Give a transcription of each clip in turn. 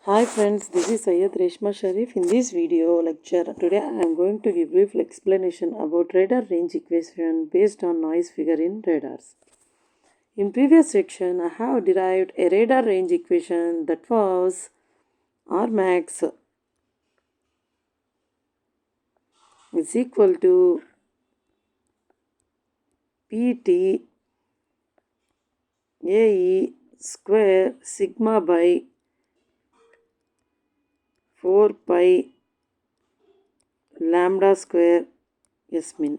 Hi friends, this is Syed Reshma Sharif. In this video lecture, today I am going to give brief explanation about radar range equation based on noise figure in radars. In previous section, I have derived a radar range equation that was Rmax is equal to Pt Ae square sigma by 4 pi lambda square S min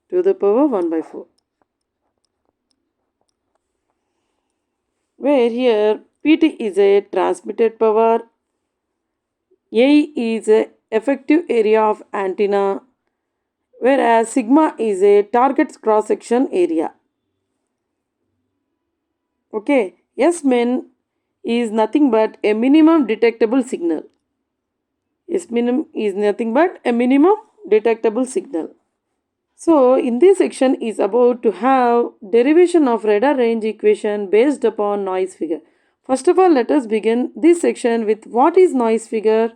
to the power 1 by 4. Where here Pt is a transmitted power, A is a effective area of antenna, whereas sigma is a target cross section area. Okay, S min is nothing but a minimum detectable signal. S minimum is nothing but a minimum detectable signal. So in this section is about to have derivation of radar range equation based upon noise figure. First of all, let us begin this section with what is noise figure.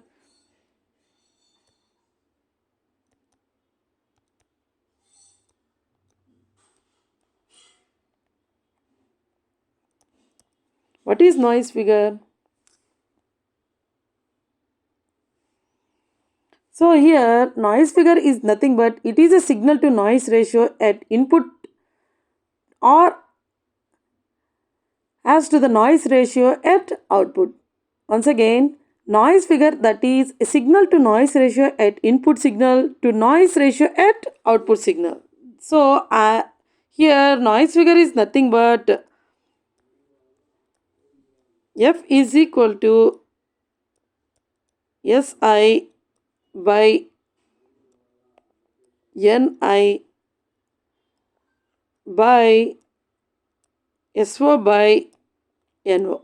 What is noise figure? So here noise figure is nothing but it is a signal to noise ratio at input or as to the noise ratio at output. Once again, noise figure, that is a signal to noise ratio at input signal to noise ratio at output signal. So here noise figure is nothing but F is equal to Si by Ni by So by No.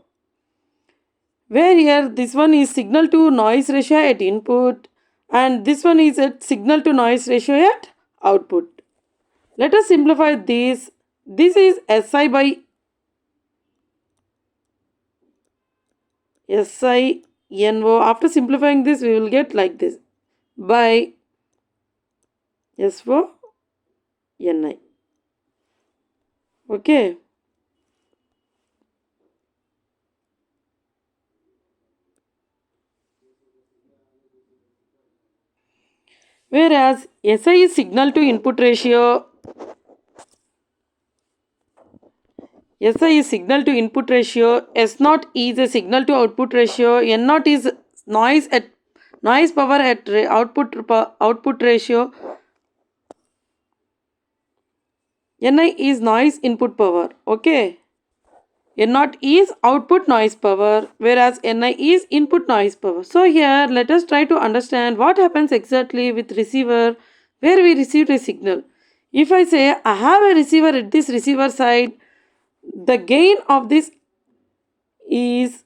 Where here this one is signal to noise ratio at input and this one is at signal to noise ratio at output. Let us simplify this. This is Si by No. After simplifying this, we will get like this by So Ni. Okay. Whereas Si is signal to input ratio, Si is signal to input ratio, S0 is a signal to output ratio, N0 is noise power at output ratio, Ni is noise input power. Okay. N0 is output noise power, whereas Ni is input noise power. So here let us try to understand what happens exactly with receiver where we received a signal. If I say I have a receiver at this receiver side, the gain of this is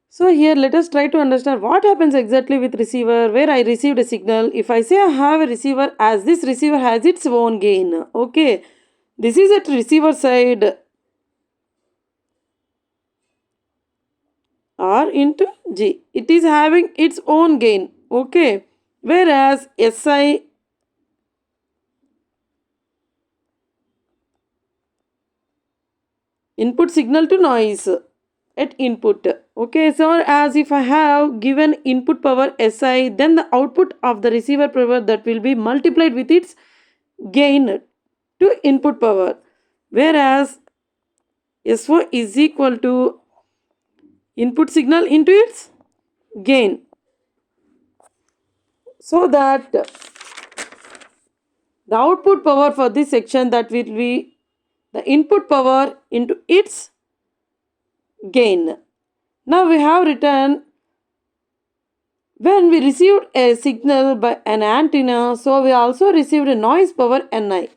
so here let us try to understand what happens exactly with receiver where I received a signal. If I say I have a receiver, as this receiver has its own gain. Okay, this is at receiver side R into G. It is having its own gain. Okay, whereas Si input signal to noise at input. Okay, so as if I have given input power Si, then the output of the receiver power that will be multiplied with its gain to input power, whereas So is equal to input signal into its gain, so that the output power for this section that will be the input power into its gain. Now we have written when we received a signal by an antenna, so we also received a noise power Ni.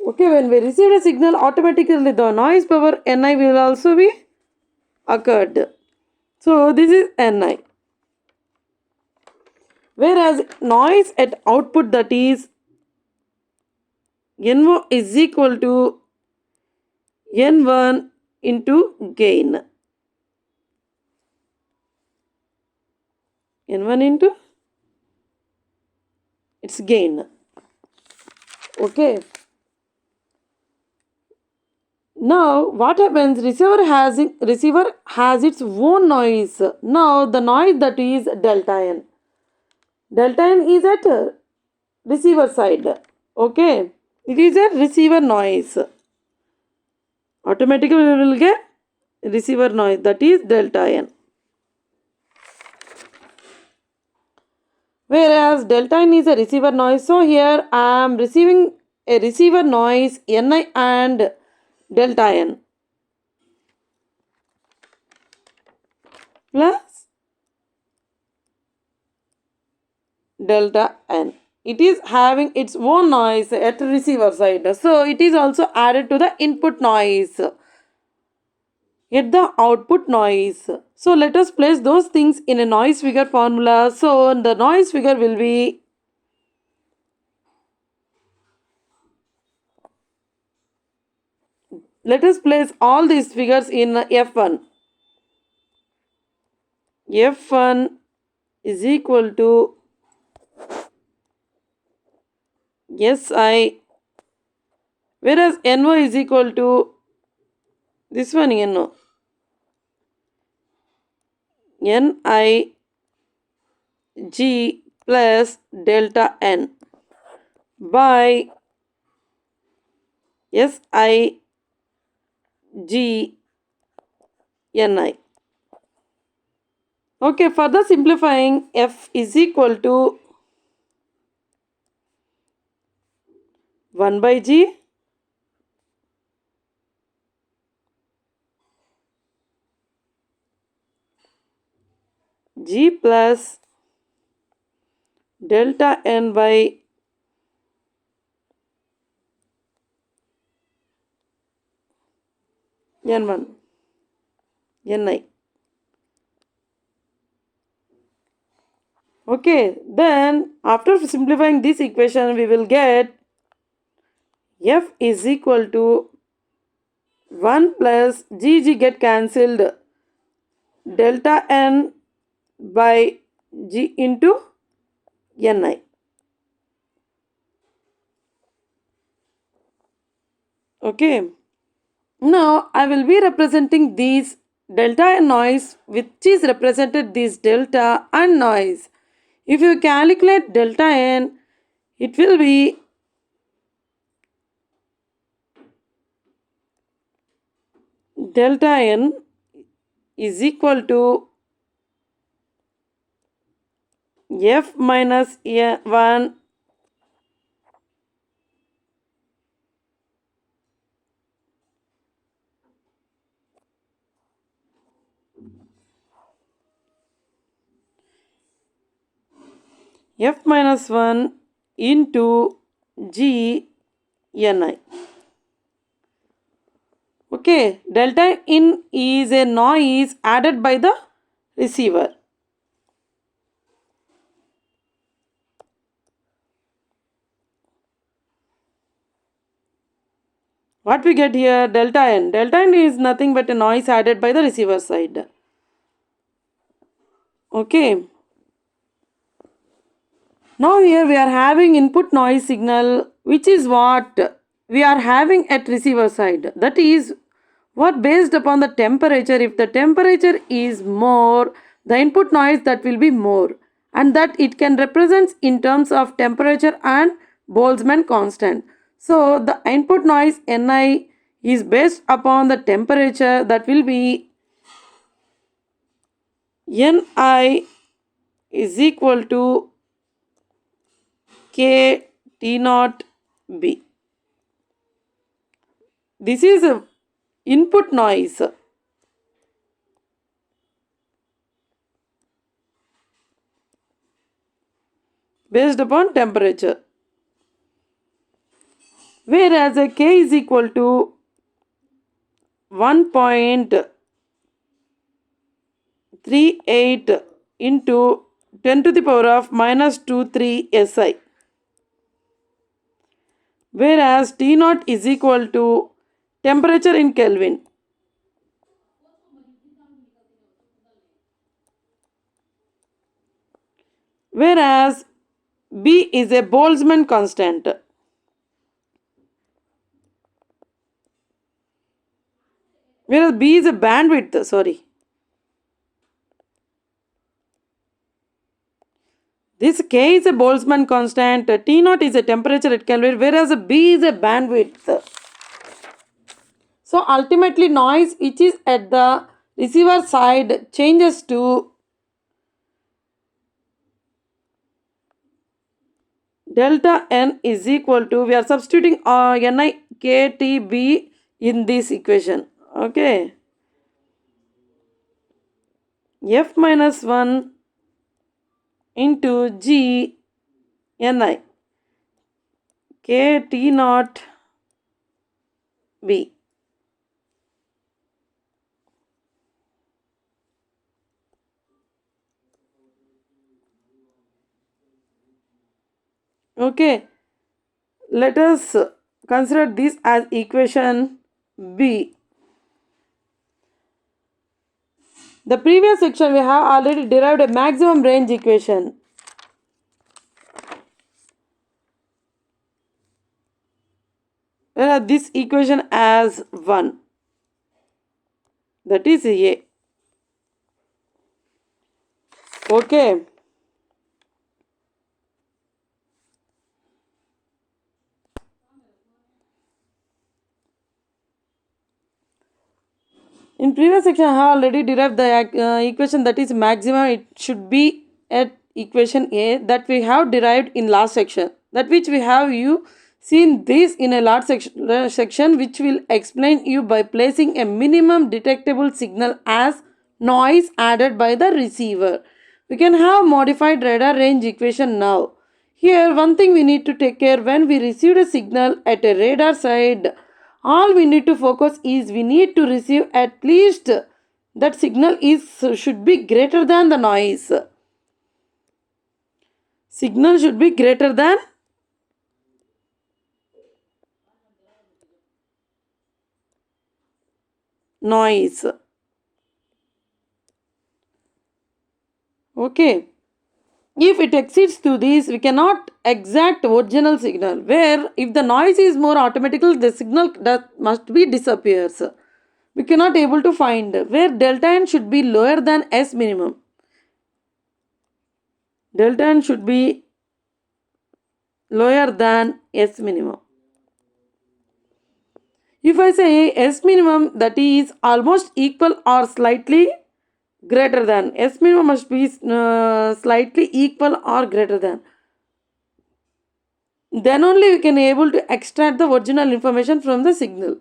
Okay, when we received a signal, automatically the noise power Ni will also be occurred. So this is Ni. Whereas noise at output, that is NO is equal to N1 into gain. N1 into its gain. Okay. Now what happens? Receiver has its own noise. Now the noise that is delta n. Delta n is at receiver side. Okay. It is a receiver noise. Automatically we will get receiver noise, that is delta n. Whereas delta n is a receiver noise. So here I am receiving a receiver noise Ni and delta n plus delta n. It is having its own noise at receiver side. So it is also added to the input noise at the output noise. So let us place those things in a noise figure formula. So the noise figure will be, let us place all these figures in F1. F1 is equal to Si, whereas No is equal to this one No. Ni G plus delta n by Si G Ni. Okay, further simplifying, F is equal to 1 by G G plus delta n by N1 Ni. Okay, then after simplifying this equation, we will get F is equal to 1 plus G get cancelled, delta n by G into Ni. Okay. Now I will be representing these delta and noise, which is represented this delta and noise. If you calculate delta n, it will be delta n is equal to F minus 1 F minus 1 into G Ni. Okay, delta in is a noise added by the receiver. What we get here? Delta n. Delta n is nothing but a noise added by the receiver side. Okay. Now here we are having input noise signal, which is what we are having at receiver side. That is what based upon the temperature. If the temperature is more, the input noise that will be more, and that it can represent in terms of temperature and Boltzmann constant. So the input noise Ni is based upon the temperature, that will be Ni is equal to K T naught B. This is a input noise based upon temperature. Whereas a K is equal to 1.38 into 10 to the power of minus 23 SI. whereas T naught is equal to temperature in Kelvin. Whereas B is a Boltzmann constant. Whereas B is a bandwidth, sorry. This K is a Boltzmann constant, T naught is a temperature at Kelvin, whereas B is a bandwidth. So ultimately noise which is at the receiver side changes to delta N is equal to, we are substituting Ni K T B in this equation. Okay. F minus 1 into G Ni K T naught B. Okay, let us consider this as equation B. The previous section we have already derived a maximum range equation. Whereas this equation as 1. That is A. Okay. In previous section, I have already derived the equation that is maximum. It should be at equation A that we have derived in last section. That which we have you seen this in a last section which will explain you by placing a minimum detectable signal as noise added by the receiver. We can have modified radar range equation now. Here one thing we need to take care, when we receive a signal at a radar side, all we need to focus is we need to receive at least that signal should be greater than the noise. Signal should be greater than noise. Okay. If it exceeds to this, we cannot exact original signal, where if the noise is more automatical, the signal that must be disappears. We cannot able to find where delta n should be lower than S minimum. Delta n should be lower than S minimum. If I say S minimum, that is almost equal or slightly greater than, S minimum must be slightly equal or greater than, then only we can able to extract the original information from the signal,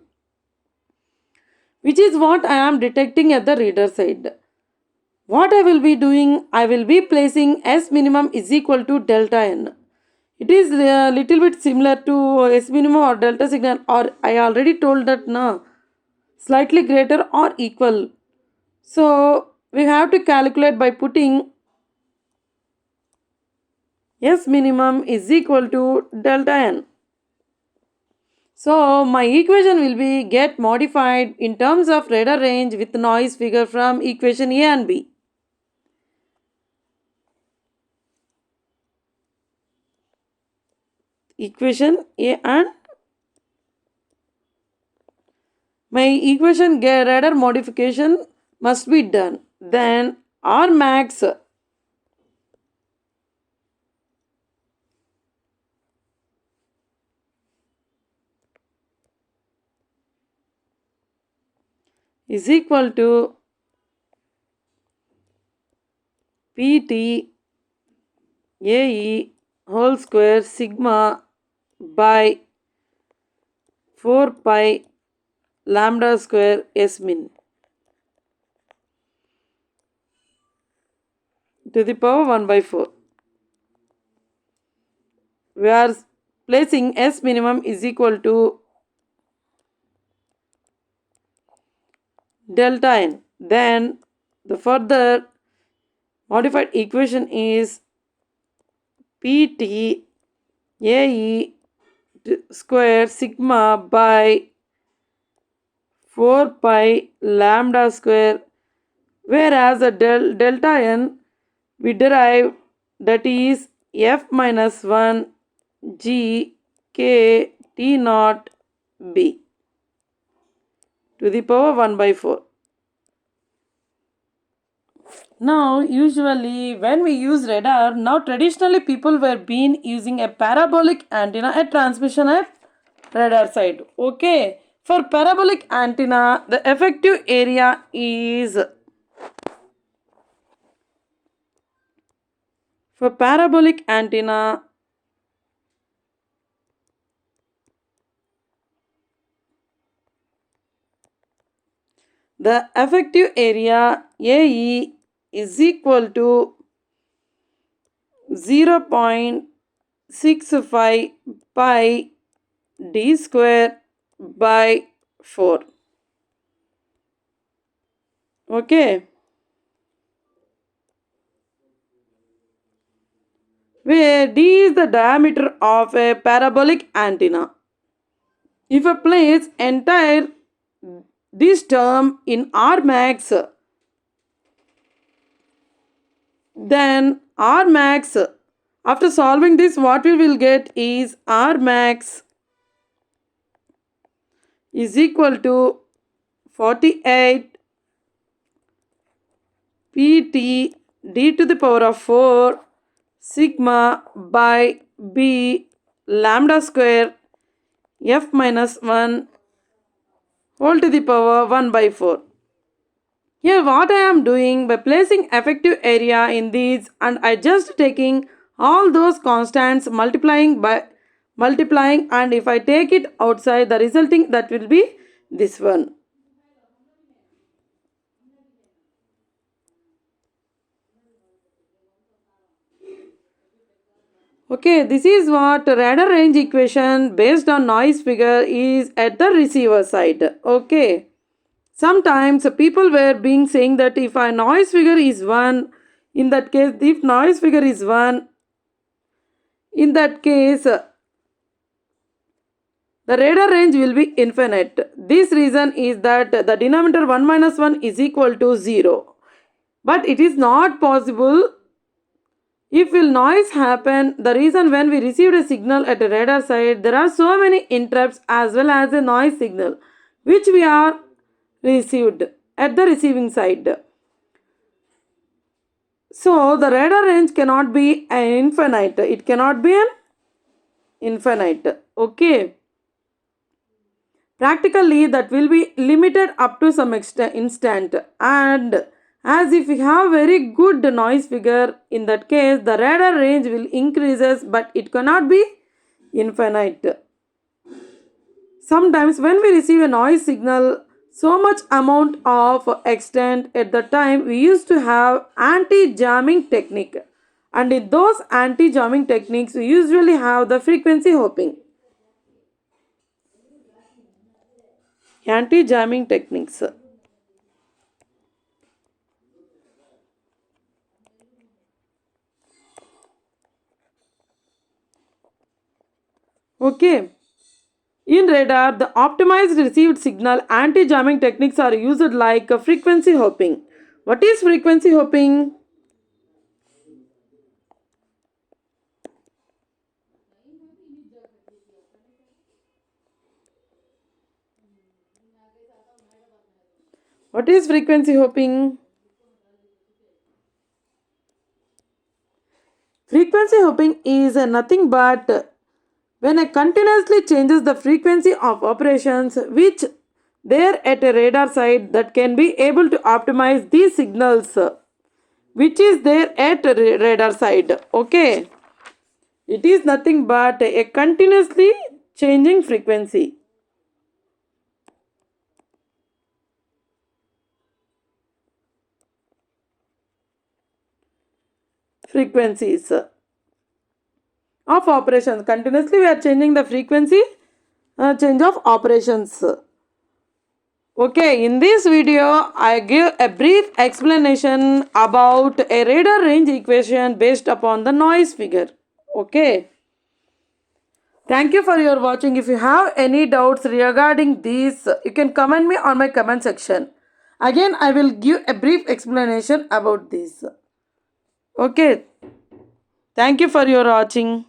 which is what I am detecting at the reader side. What I will be doing, I will be placing S minimum is equal to delta N. It is a little bit similar to S minimum or delta signal, or I already told that now, slightly greater or equal. So we have to calculate by putting S minimum is equal to delta N. So my equation will be get modified in terms of radar range with noise figure from equation A and B. Equation A and my equation radar modification must be done. Then R max is equal to PT AE whole square sigma by 4 pi lambda square S min to the power 1 by 4. We are placing S minimum is equal to delta N. Then the further modified equation is PT AE square sigma by 4 pi lambda square, whereas the delta n we derive, that is f minus 1 g k t naught b to the power 1 by 4. Now, usually when we use radar, now traditionally people were been using a parabolic antenna at transmission at radar side. Okay, for parabolic antenna, the effective area is, for parabolic antenna, the effective area AE is equal to 0.65 pi d square by 4. Okay, where d is the diameter of a parabolic antenna. If I place entire this term in R max, then R max, after solving this, what we will get is R max is equal to 48 pt d to the power of 4 sigma by b lambda square f minus 1 whole to the power 1 by 4. Here what I am doing, by placing effective area in these, and I just taking all those constants multiplying, and if I take it outside, the resulting that will be this one. Okay, this is what radar range equation based on noise figure is at the receiver side. Okay. Sometimes people were being saying that if a noise figure is 1, in that case, if noise figure is 1, in that case, the radar range will be infinite. This reason is that the denominator 1 minus 1 is equal to 0. But it is not possible. If will noise happen, the reason when we received a signal at a radar side, there are so many interrupts as well as a noise signal which we are received at the receiving side. So the radar range cannot be infinite. It cannot be an infinite. Okay. Practically that will be limited up to some instant, and as if we have very good noise figure, in that case the radar range will increases, but it cannot be infinite. Sometimes when we receive a noise signal so much amount of extent, at the time we used to have anti-jamming technique, and in those anti-jamming techniques we usually have the frequency hopping. Anti-jamming techniques. Okay. In radar, the optimized received signal anti-jamming techniques are used like frequency hopping. What is frequency hopping? What is frequency hopping? Frequency hopping is nothing but when it continuously changes the frequency of operations which there at a radar side, that can be able to optimize these signals which is there at a radar side. Okay, it is nothing but a continuously changing frequency. Frequencies of operations, continuously we are changing the frequency, change of operations. Okay, in this video I give a brief explanation about a radar range equation based upon the noise figure. Okay, Thank you for your watching. If you have any doubts regarding this, you can comment me on my comment section. Again, I will give a brief explanation about this. Okay. Thank you for your watching.